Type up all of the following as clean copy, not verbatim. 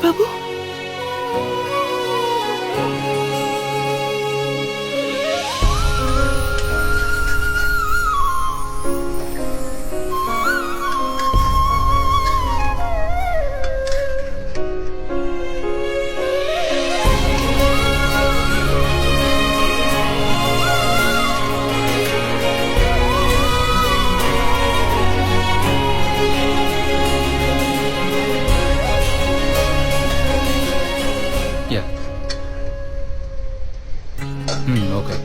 বাবু? Yeah. Okay.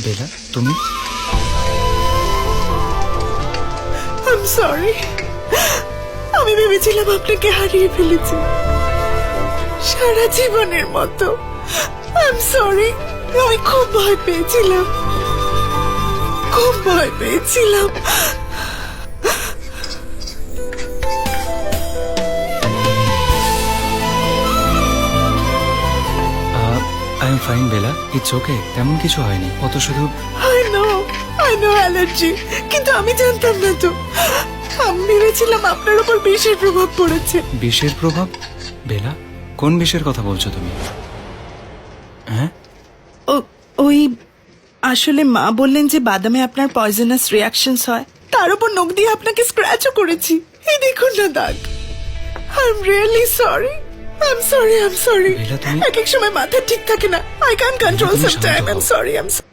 Bela, তুমি? I am sorry. আমি ভেবেছিলাম আপনাকে হারিয়ে ফেলেছি সারা জীবনের মতো। I am sorry. আমি খুব ভয় পেয়েছিলাম, খুব ভয় পেয়েছিলাম। I am fine Bela, it's okay, তেমন কিছু হয়নি, অত শুধু আই নো অ্যালার্জি, কিন্তু আমি জানতাম না তো। আমি ভেবেছিলাম আপনার উপর বিষের প্রভাব পড়েছে। বিষের প্রভাব? বেলা, কোন বিষের কথা বলছো তুমি? হ্যাঁ, ওই আসলে মা বললেন যে বাদামে আপনার পয়জনাস রিয়াকশনস হয়, তার উপর নখ দিয়ে আপনাকে স্ক্র্যাচও করেছি। এই দেখুন না দাগ। I am really sorry. I am sorry. Bela, তুমি- এক এক সময় মাথা ঠিক থাকে না। আই ক্যান কন্ট্রোল তুমি সাম টাইম। শান্ত আই এম হও। সরি।